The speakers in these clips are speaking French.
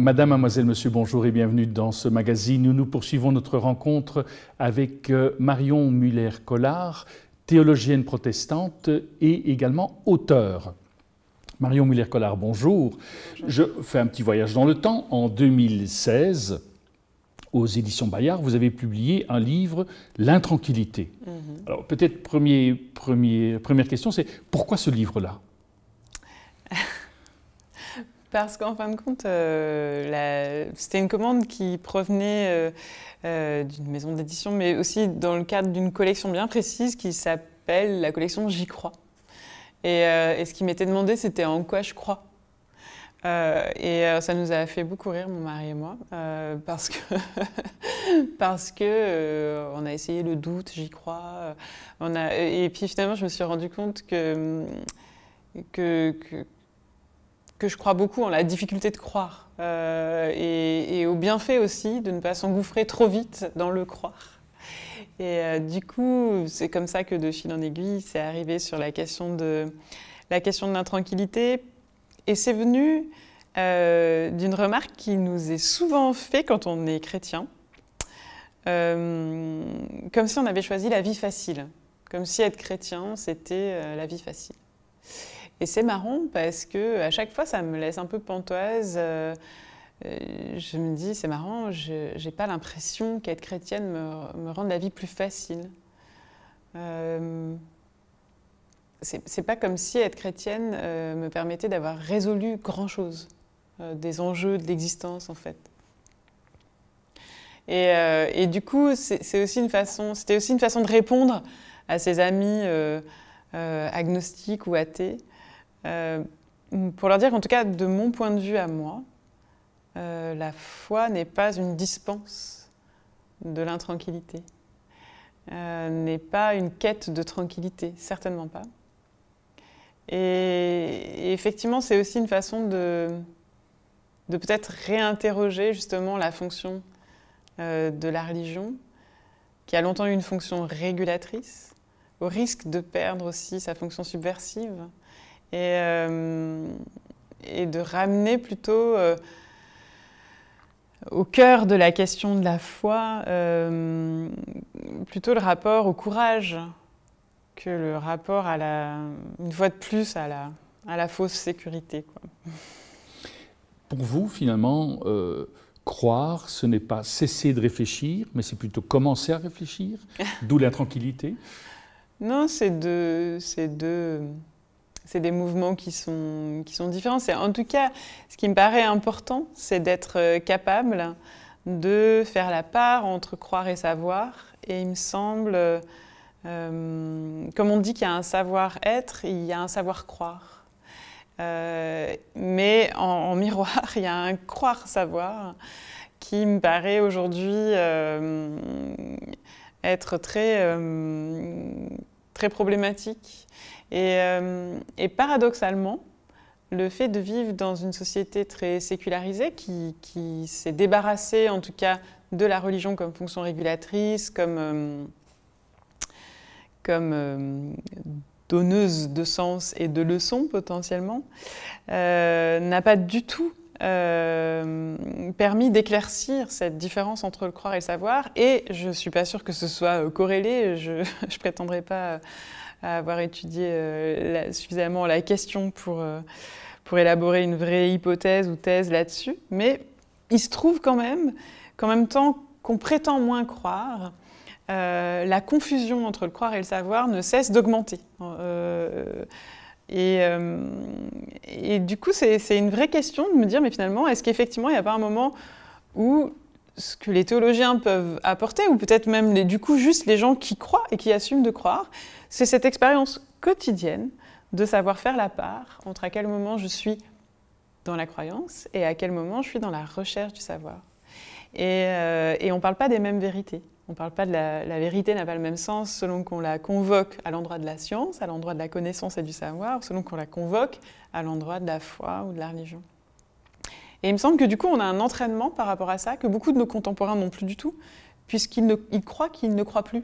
Madame, mademoiselle, monsieur, bonjour et bienvenue dans ce magazine où nous poursuivons notre rencontre avec Marion Muller-Collard, théologienne protestante et également auteure. Marion Muller-Collard, bonjour. Je fais un petit voyage dans le temps. En 2016, aux éditions Bayard, vous avez publié un livre, L'intranquillité. Alors peut-être première question, c'est pourquoi ce livre-là? Parce qu'en fin de compte, c'était une commande qui provenait d'une maison d'édition, mais aussi dans le cadre d'une collection bien précise qui s'appelle la collection J'y crois. Et ce qui m'était demandé, c'était en quoi je crois. Ça nous a fait beaucoup rire, mon mari et moi, parce que on a essayé le doute, j'y crois. Et puis finalement, je me suis rendu compte que je crois beaucoup en la difficulté de croire et au bienfait aussi de ne pas s'engouffrer trop vite dans le croire. Et du coup, c'est comme ça que de fil en aiguille, c'est arrivé sur la question de l'intranquillité. Et c'est venu d'une remarque qui nous est souvent faite quand on est chrétien, comme si on avait choisi la vie facile, comme si être chrétien, c'était la vie facile. Et c'est marrant parce que à chaque fois, ça me laisse un peu pantoise. Je me dis, c'est marrant, je n'ai pas l'impression qu'être chrétienne me rende la vie plus facile. C'est pas comme si être chrétienne me permettait d'avoir résolu grand-chose, des enjeux de l'existence en fait. Et du coup, c'était aussi une façon de répondre à ses amis agnostiques ou athées, pour leur dire qu'en tout cas, de mon point de vue à moi, la foi n'est pas une dispense de l'intranquillité, n'est pas une quête de tranquillité, certainement pas. Et effectivement, c'est aussi une façon de peut-être réinterroger justement la fonction de la religion, qui a longtemps eu une fonction régulatrice, au risque de perdre aussi sa fonction subversive, et de ramener plutôt au cœur de la question de la foi, plutôt le rapport au courage que le rapport une fois de plus, à la fausse sécurité, quoi. Pour vous, finalement, croire, ce n'est pas cesser de réfléchir, mais c'est plutôt commencer à réfléchir, d'où l'intranquillité? Non, c'est des mouvements qui sont différents. En tout cas, ce qui me paraît important, c'est d'être capable de faire la part entre croire et savoir. Et il me semble, comme on dit qu'il y a un savoir-être, il y a un savoir-croire. Mais en miroir, il y a un croire-savoir qui me paraît aujourd'hui être très problématique. Et paradoxalement, le fait de vivre dans une société très sécularisée qui s'est débarrassée, en tout cas, de la religion comme fonction régulatrice, comme donneuse de sens et de leçons potentiellement, n'a pas du tout permis d'éclaircir cette différence entre le croire et le savoir. Et je ne suis pas sûre que ce soit corrélé. Je ne prétendrai pas à avoir étudié suffisamment la question pour élaborer une vraie hypothèse ou thèse là-dessus. Mais il se trouve quand même qu'en même temps qu'on prétend moins croire, la confusion entre le croire et le savoir ne cesse d'augmenter. Et du coup, c'est une vraie question de me dire, mais finalement, est-ce qu'effectivement, il n'y a pas un moment où ce que les théologiens peuvent apporter, ou peut-être même du coup juste les gens qui croient et qui assument de croire, c'est cette expérience quotidienne de savoir faire la part entre à quel moment je suis dans la croyance et à quel moment je suis dans la recherche du savoir. Et on ne parle pas des mêmes vérités. On ne parle pas de la vérité n'a pas le même sens selon qu'on la convoque à l'endroit de la science, à l'endroit de la connaissance et du savoir, selon qu'on la convoque à l'endroit de la foi ou de la religion. Et il me semble que du coup, on a un entraînement par rapport à ça que beaucoup de nos contemporains n'ont plus du tout, puisqu'ils croient qu'ils ne croient plus.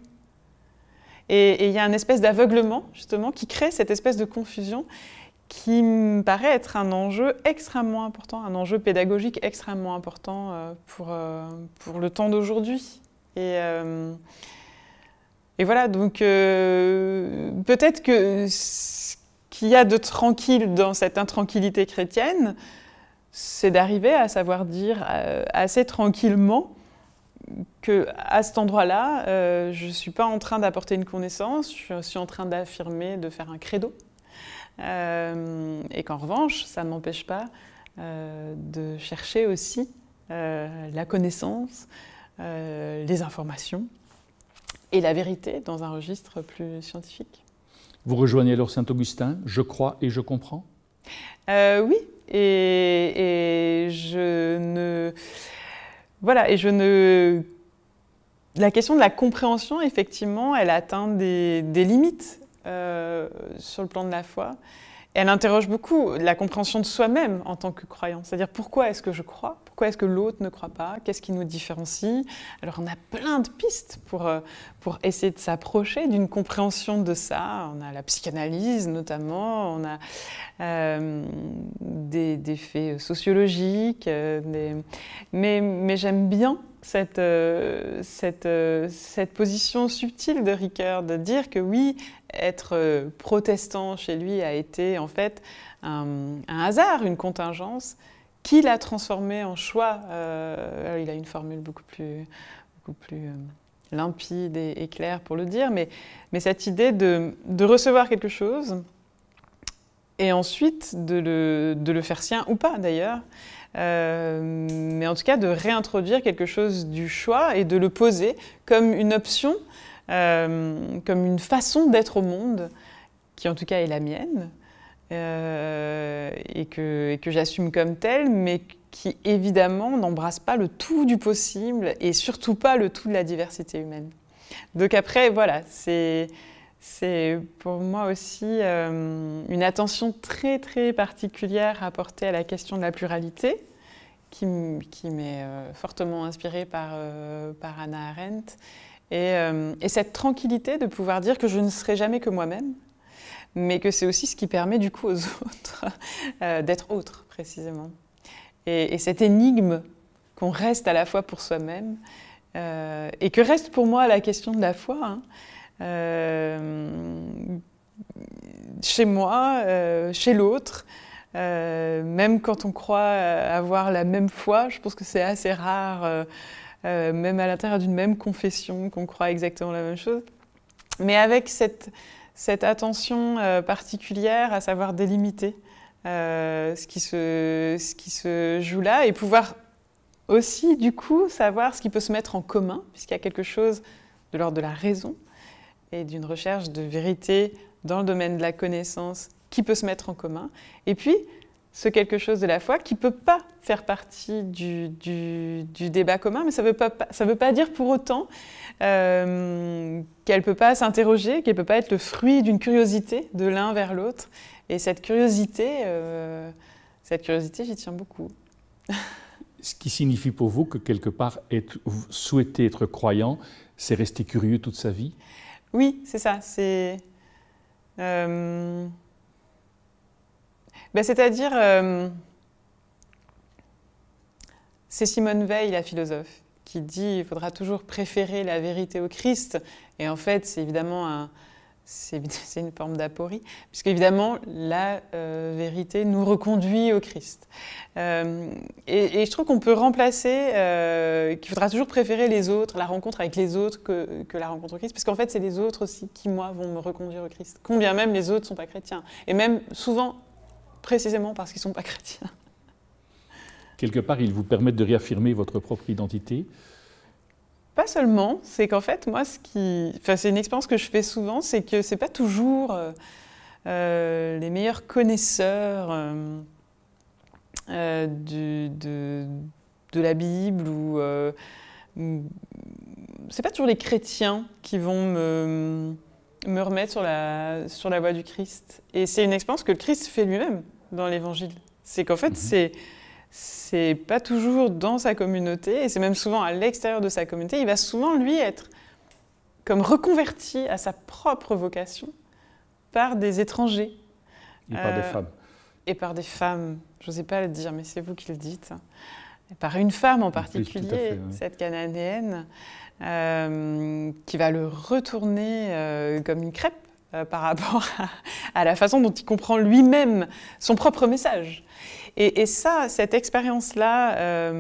Et il y a une espèce d'aveuglement, justement, qui crée cette espèce de confusion qui me paraît être un enjeu extrêmement important, un enjeu pédagogique extrêmement important pour le temps d'aujourd'hui. Et voilà, donc peut-être que ce qu'il y a de tranquille dans cette intranquillité chrétienne, c'est d'arriver à savoir dire assez tranquillement qu'à cet endroit-là, je ne suis pas en train d'apporter une connaissance, je suis en train d'affirmer, de faire un credo. Et qu'en revanche, ça ne m'empêche pas de chercher aussi la connaissance, les informations et la vérité dans un registre plus scientifique. Vous rejoignez alors Saint-Augustin, je crois et je comprends? Oui, et je ne... Voilà, et je ne... La question de la compréhension, effectivement, elle atteint des limites sur le plan de la foi. Et elle interroge beaucoup la compréhension de soi-même en tant que croyant. C'est-à-dire, pourquoi est-ce que je crois? Pourquoi est-ce que l'autre ne croit pas? Qu'est-ce qui nous différencie? Alors, on a plein de pistes pour essayer de s'approcher d'une compréhension de ça. On a la psychanalyse, notamment. On a des faits sociologiques. Mais j'aime bien cette position subtile de Ricoeur, de dire que oui, être protestant chez lui a été en fait un hasard, une contingence, qui l'a transformé en choix. Il a une formule beaucoup plus limpide et claire pour le dire, mais cette idée de recevoir quelque chose et ensuite de le faire sien, ou pas d'ailleurs, mais en tout cas de réintroduire quelque chose du choix et de le poser comme une option, comme une façon d'être au monde, qui en tout cas est la mienne, et que j'assume comme telle, mais qui évidemment n'embrasse pas le tout du possible et surtout pas le tout de la diversité humaine. Donc après, voilà, c'est pour moi aussi une attention très très particulière à porter à la question de la pluralité, qui m'est fortement inspirée par Hannah Arendt, et cette tranquillité de pouvoir dire que je ne serai jamais que moi-même, mais que c'est aussi ce qui permet du coup aux autres d'être autres, précisément. Et cette énigme qu'on reste à la fois pour soi-même, et que reste pour moi la question de la foi, chez moi, chez l'autre, même quand on croit avoir la même foi, je pense que c'est assez rare, même à l'intérieur d'une même confession, qu'on croit exactement la même chose. Mais avec cette attention particulière à savoir délimiter ce qui se joue là, et pouvoir aussi, du coup, savoir ce qui peut se mettre en commun, puisqu'il y a quelque chose de l'ordre de la raison et d'une recherche de vérité dans le domaine de la connaissance qui peut se mettre en commun. Et puis, ce quelque chose de la foi qui ne peut pas faire partie du débat commun, mais ça veut pas dire pour autant qu'elle ne peut pas s'interroger, qu'elle ne peut pas être le fruit d'une curiosité de l'un vers l'autre. Et cette curiosité, j'y tiens beaucoup. Ce qui signifie pour vous que quelque part, souhaiter être croyant, c'est rester curieux toute sa vie? Oui, c'est ça. C'est-à-dire, c'est Simone Weil, la philosophe, qui dit qu'il faudra toujours préférer la vérité au Christ. Et en fait, c'est évidemment c'est une forme d'aporie, puisque évidemment, la vérité nous reconduit au Christ. Et je trouve qu'on peut remplacer, qu'il faudra toujours préférer les autres, la rencontre avec les autres que la rencontre au Christ, puisqu'en fait, c'est les autres aussi qui, moi, vont me reconduire au Christ. Combien même les autres ne sont pas chrétiens. Et même souvent, précisément parce qu'ils ne sont pas chrétiens. Quelque part, ils vous permettent de réaffirmer votre propre identité? Pas seulement, c'est qu'en fait, moi, c'est une expérience que je fais souvent, c'est que ce n'est pas toujours les meilleurs connaisseurs de la Bible, ou c'est pas toujours les chrétiens qui vont me remettre sur la voie du Christ. Et c'est une expérience que le Christ fait lui-même dans l'Évangile. C'est qu'en fait, c'est pas toujours dans sa communauté, et c'est même souvent à l'extérieur de sa communauté. Il va souvent, lui, être comme reconverti à sa propre vocation par des étrangers Et par des femmes. Et par des femmes, je n'osais pas le dire, mais c'est vous qui le dites. Et par une femme en particulier, oui, tout à fait, oui. cette Cananéenne, qui va le retourner comme une crêpe par rapport à la façon dont il comprend lui-même son propre message. Et ça, cette expérience-là,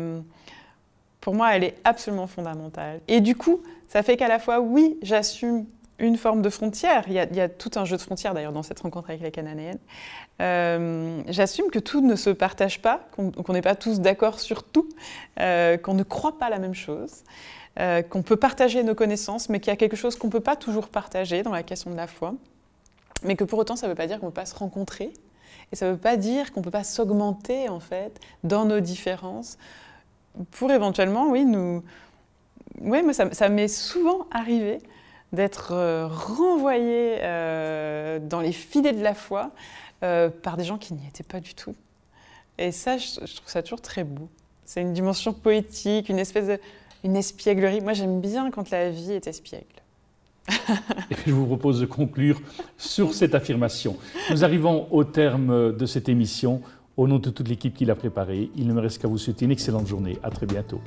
pour moi, elle est absolument fondamentale. Et du coup, ça fait qu'à la fois, oui, j'assume une forme de frontière. Il y a tout un jeu de frontières, d'ailleurs, dans cette rencontre avec la Cananéenne. J'assume que tout ne se partage pas, qu'on n'est pas tous d'accord sur tout, qu'on ne croit pas la même chose, qu'on peut partager nos connaissances, mais qu'il y a quelque chose qu'on ne peut pas toujours partager dans la question de la foi, mais que pour autant, ça ne veut pas dire qu'on ne peut pas se rencontrer, et ça ne veut pas dire qu'on ne peut pas s'augmenter, en fait, dans nos différences, pour éventuellement, oui, moi, ça m'est souvent arrivé d'être renvoyée dans les filets de la foi par des gens qui n'y étaient pas du tout. Et ça, je trouve ça toujours très beau. C'est une dimension poétique, une espèce une espièglerie. Moi, j'aime bien quand la vie est espiègle. Et je vous propose de conclure sur cette affirmation. Nous arrivons au terme de cette émission. Au nom de toute l'équipe qui l'a préparée, il ne me reste qu'à vous souhaiter une excellente journée. À très bientôt.